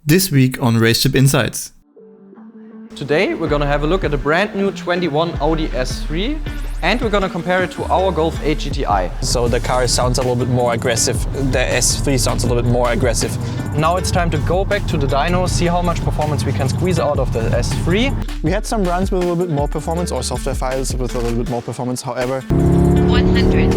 This week on RaceChip Insights. Today we're gonna have a look at a brand new 21 Audi S3 and we're gonna compare it to our Golf 8 GTI. So the car sounds a little bit more aggressive, the S3 sounds a little bit more aggressive. Now it's time to go back to the dyno, see how much performance we can squeeze out of the S3. We had some runs with a little bit more performance, or software files with a little bit more performance, however. 100.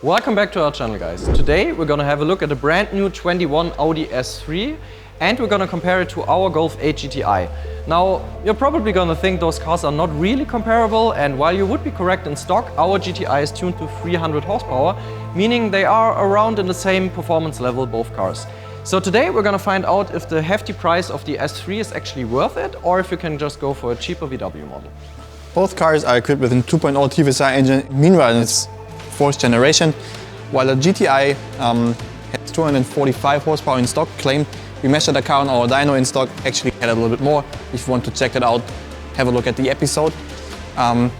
Welcome back to our channel, guys. Today we're gonna have a look at a brand new 21 Audi S3 and we're gonna compare it to our Golf 8 GTI. Now, you're probably gonna think those cars are not really comparable, and while you would be correct in stock, our GTI is tuned to 300 horsepower, meaning they are around in the same performance level, both cars. So today we're gonna find out if the hefty price of the S3 is actually worth it, or if you can just go for a cheaper VW model. Both cars are equipped with a 2.0 TFSI engine, meanwhile it's fourth generation, while the GTI has 245 horsepower in stock claimed. We measured the car on our dyno in stock, actually had a little bit more. If you want to check it out, have a look at the episode. The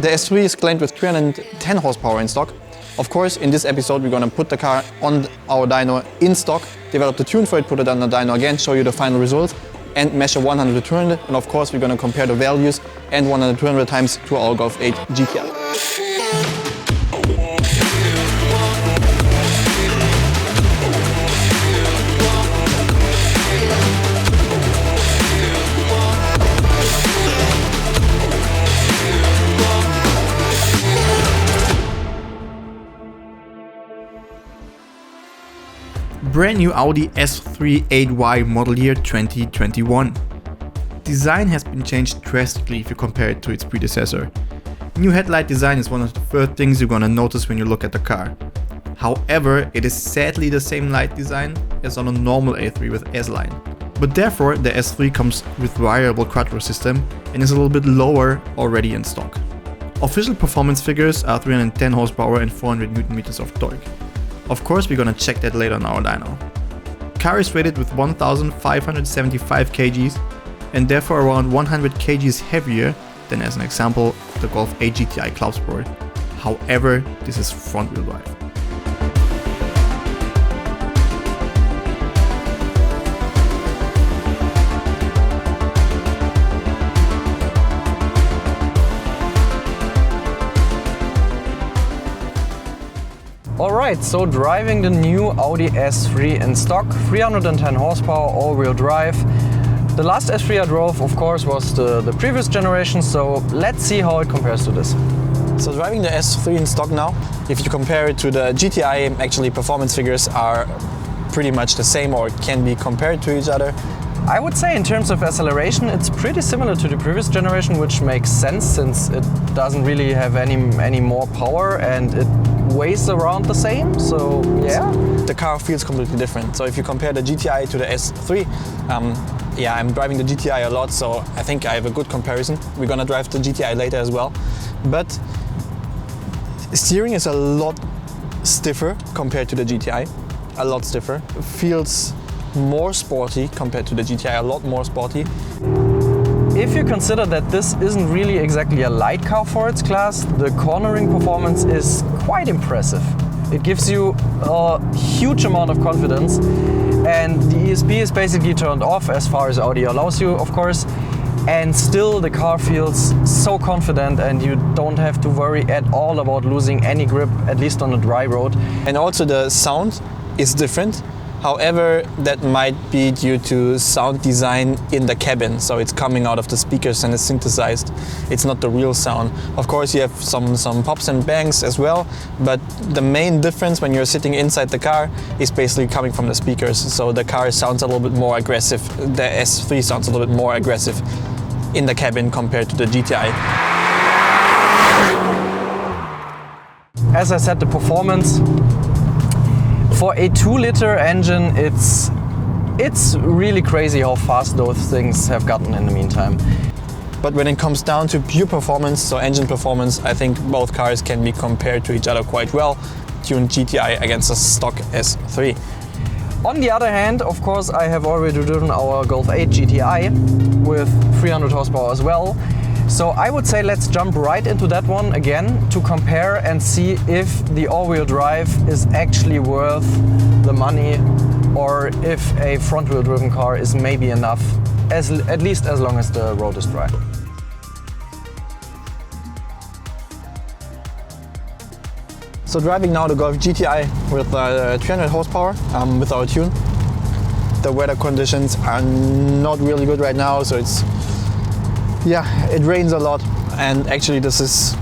S3 is claimed with 310 horsepower in stock. Of course, in this episode we're going to put the car on our dyno in stock, develop the tune for it, put it on the dyno again, show you the final results, and measure 100 to 200. And of course we're going to compare the values and 100 to 200 times to our Golf 8 GTI. Brand new Audi S3 8Y model year 2021. Design has been changed drastically if you compare it to its predecessor. New headlight design is one of the first things you're gonna notice when you look at the car. However, it is sadly the same light design as on a normal A3 with S-Line. But therefore, the S3 comes with variable quattro system and is a little bit lower already in stock. Official performance figures are 310 horsepower and 400 Nm of torque. Of course, we're gonna check that later on our dyno. Car is rated with 1575 kgs and therefore around 100 kgs heavier than, as an example, the Golf 8 GTI Club Sport. However, this is front-wheel drive. Alright, so driving the new Audi S3 in stock, 310 horsepower, all-wheel drive. The last S3 I drove, of course, was the previous generation, so let's see how it compares to this. So driving the S3 in stock now, if you compare it to the GTI, actually performance figures are pretty much the same or can be compared to each other. I would say in terms of acceleration it's pretty similar to the previous generation, which makes sense since it doesn't really have any more power and it weighs around the same, so yeah. The car feels completely different. So if you compare the GTI to the S3, yeah, I'm driving the GTI a lot, so I think I have a good comparison. We're gonna drive the GTI later as well. But steering is a lot stiffer compared to the GTI, a lot stiffer. It feels more sporty compared to the GTI, a lot more sporty. If you consider that this isn't really exactly a light car for its class, the cornering performance is quite impressive. It gives you a huge amount of confidence, and the ESP is basically turned off as far as Audi allows you, of course, and still the car feels so confident and you don't have to worry at all about losing any grip, at least on a dry road. And also the sound is different. However, that might be due to sound design in the cabin, so it's coming out of the speakers and is synthesized. It's not the real sound. Of course, you have some pops and bangs as well, but the main difference when you're sitting inside the car is basically coming from the speakers. So the car sounds a little bit more aggressive. The S3 sounds a little bit more aggressive in the cabin compared to the GTI. as I said, the performance. For a 2-liter engine, it's really crazy how fast those things have gotten in the meantime. But when it comes down to pure performance, so engine performance, I think both cars can be compared to each other quite well. Tuned GTI against a stock S3. On the other hand, of course, I have already driven our Golf 8 GTI with 300 horsepower as well. So I would say let's jump right into that one again to compare and see if the all-wheel drive is actually worth the money, or if a front-wheel driven car is maybe enough, at least as long as the road is dry. So driving now the Golf GTI with 300 horsepower with our tune. The weather conditions are not really good right now, so it rains a lot, and actually this is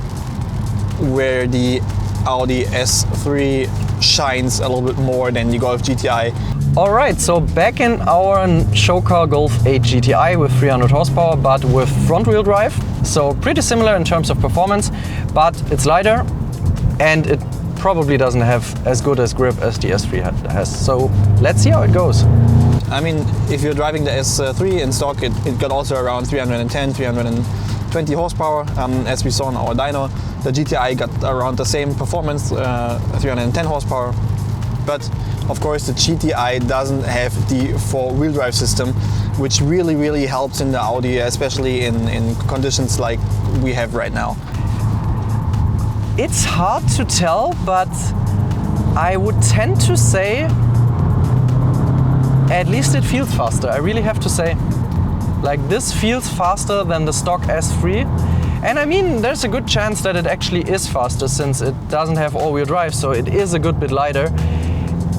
where the Audi S3 shines a little bit more than the Golf GTI. Alright, so back in our show car Golf 8 GTI with 300 horsepower but with front wheel drive. So pretty similar in terms of performance, but it's lighter and it probably doesn't have as good as grip as the S3 has. So let's see how it goes. I mean, if you're driving the S3 in stock, it got also around 310, 320 horsepower, as we saw in our dyno. The GTI got around the same performance, 310 horsepower. But of course the GTI doesn't have the 4-wheel drive system, which really helps in the Audi, especially in conditions like we have right now. It's hard to tell, but I would tend to say at least it feels faster. I really have to say, like, this feels faster than the stock S3. And I mean, there's a good chance that it actually is faster since it doesn't have all-wheel drive, so it is a good bit lighter.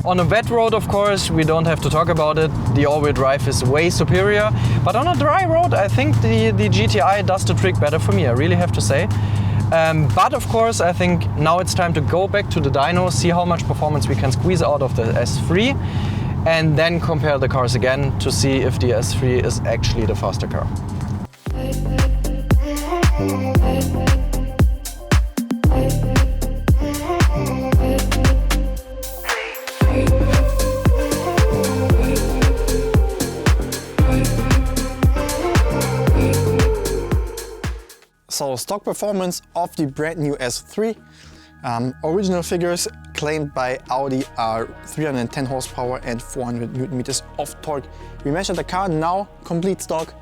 On a wet road, of course, we don't have to talk about it. The all-wheel drive is way superior. But on a dry road, I think the GTI does the trick better for me, I really have to say. But of course, I think now it's time to go back to the dyno, see how much performance we can squeeze out of the S3, and then compare the cars again to see if the S3 is actually the faster car. So stock performance of the brand new S3. Original figures claimed by Audi are 310 horsepower and 400 Newton meters of torque. We measured the car now, complete stock,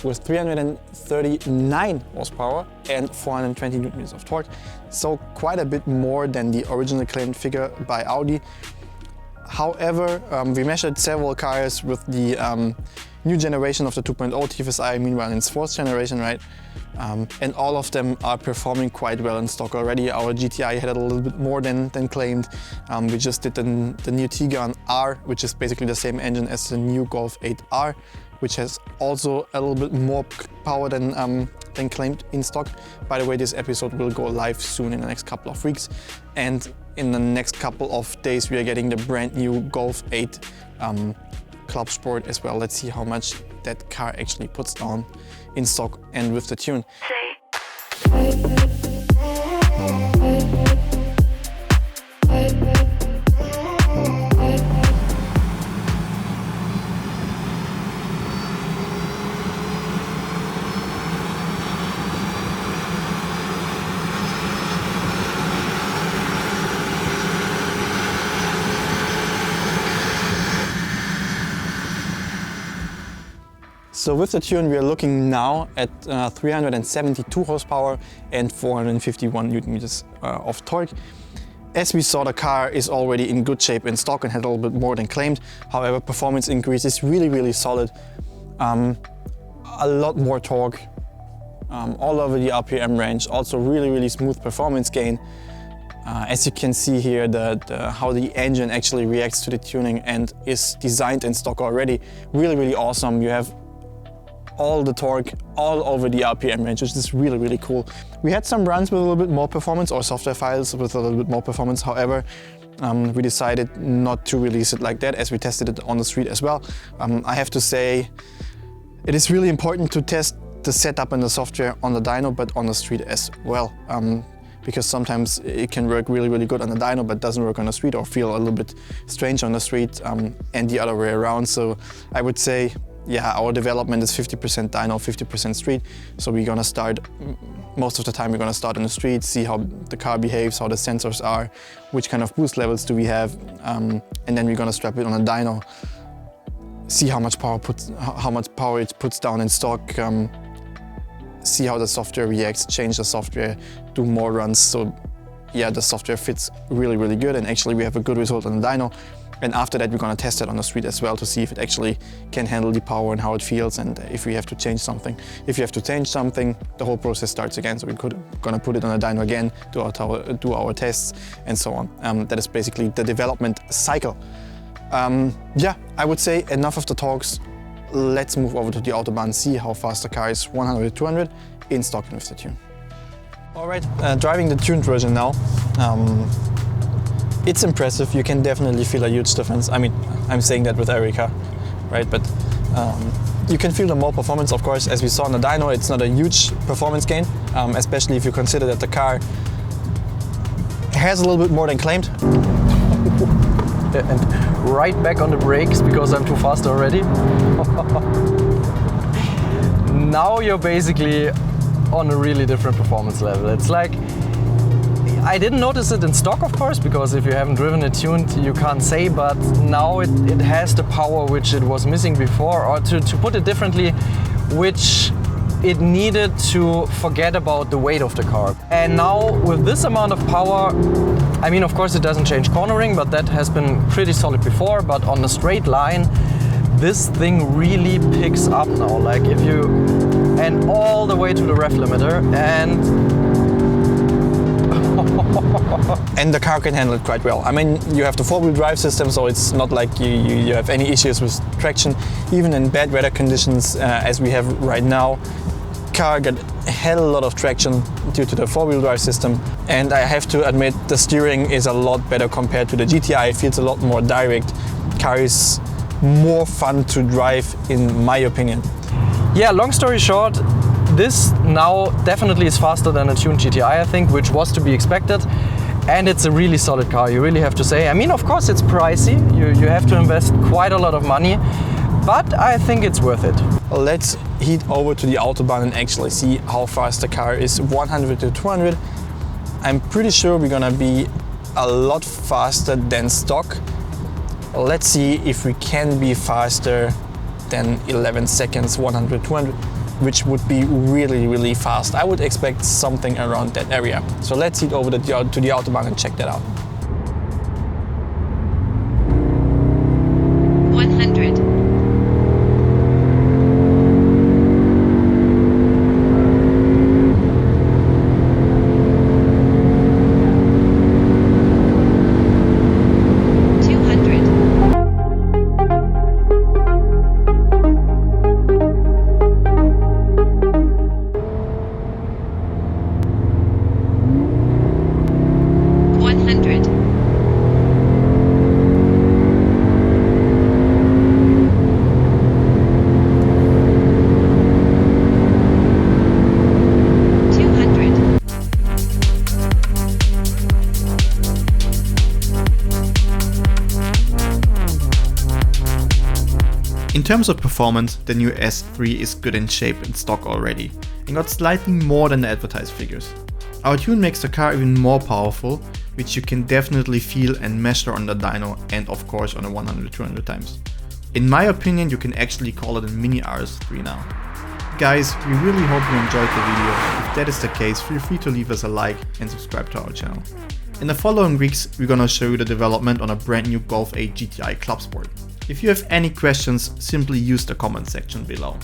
with 339 horsepower and 420 Newton meters of torque. So quite a bit more than the original claimed figure by Audi. However, we measured several cars with the new generation of the 2.0 TFSI, meanwhile in its 4th generation, right? And all of them are performing quite well in stock already. Our GTI had a little bit more than claimed. We just did the new Tigran R, which is basically the same engine as the new Golf 8R, which has also a little bit more power than claimed in stock. By the way, this episode will go live soon in the next couple of weeks. And in the next couple of days, we are getting the brand new Golf 8 Club Sport as well. Let's see how much that car actually puts down in stock and with the tune. So with the tune we are looking now at 372 horsepower and 451 Newton meters of torque. As we saw, the car is already in good shape in stock and had a little bit more than claimed. However, performance increase is really solid. A lot more torque all over the RPM range. Also really smooth performance gain. As you can see here, how the engine actually reacts to the tuning and is designed in stock already. Really awesome. You have all the torque all over the RPM range, which is really cool. We had some runs with a little bit more performance, or software files with a little bit more performance. However, we decided not to release it like that, as we tested it on the street as well. I have to say, it is really important to test the setup and the software on the dyno, but on the street as well. because sometimes it can work really, really good on the dyno but doesn't work on the street, or feel a little bit strange on the street, and the other way around. So I would say, yeah, our development is 50% dyno, 50% street. So we're gonna start, most of the time we're gonna start on the street, see how the car behaves, how the sensors are, which kind of boost levels do we have, and then we're gonna strap it on a dyno, see how much power it puts down in stock, see how the software reacts, change the software, do more runs. So yeah, the software fits really, really good, and actually we have a good result on the dyno. And after that, we're gonna test it on the street as well to see if it actually can handle the power and how it feels, and if we have to change something. If you have to change something, the whole process starts again. So we're gonna put it on a dyno again, do our tests, and so on. That is basically the development cycle. Yeah, I would say enough of the talks. Let's move over to the Autobahn, see how fast the car is 100 to 200 in stock and with the tune. All right, driving the tuned version now. It's impressive. You can definitely feel a huge difference. I mean, I'm saying that with every car, right? But you can feel the more performance, of course. As we saw on the dyno, it's not a huge performance gain, especially if you consider that the car has a little bit more than claimed. And right back on the brakes because I'm too fast already. Now you're basically on a really different performance level. It's like, I didn't notice it in stock, of course, because if you haven't driven it tuned, you can't say, but now it has the power which it was missing before, or to put it differently, which it needed to forget about the weight of the car. And now with this amount of power, I mean, of course it doesn't change cornering, but that has been pretty solid before, but on the straight line, this thing really picks up now, like if you, and all the way to the ref limiter, and the car can handle it quite well. I mean, you have the four-wheel drive system, so it's not like you have any issues with traction. Even in bad weather conditions, as we have right now, car got a hell of a lot of traction due to the four-wheel drive system. And I have to admit, the steering is a lot better compared to the GTI. It feels a lot more direct. Car is more fun to drive, in my opinion. Yeah, long story short, this now definitely is faster than a tuned GTI, I think, which was to be expected. And it's a really solid car, you really have to say. I mean, of course it's pricey, you have to invest quite a lot of money, but I think it's worth it. Let's head over to the Autobahn and actually see how fast the car is 100 to 200. I'm pretty sure we're gonna be a lot faster than stock. Let's see if we can be faster than 11 seconds, 100, 200. Which would be really, really fast. I would expect something around that area. So let's head over to the Autobahn and check that out. 100. In terms of performance, the new S3 is good in shape in stock already, and got slightly more than the advertised figures. Our tune makes the car even more powerful, which you can definitely feel and measure on the dyno and of course on the 100-200 times. In my opinion, you can actually call it a mini RS3 now. Guys, we really hope you enjoyed the video. If that is the case, feel free to leave us a like and subscribe to our channel. In the following weeks, we're gonna show you the development on a brand new Golf 8 GTI Club Sport. If you have any questions, simply use the comment section below.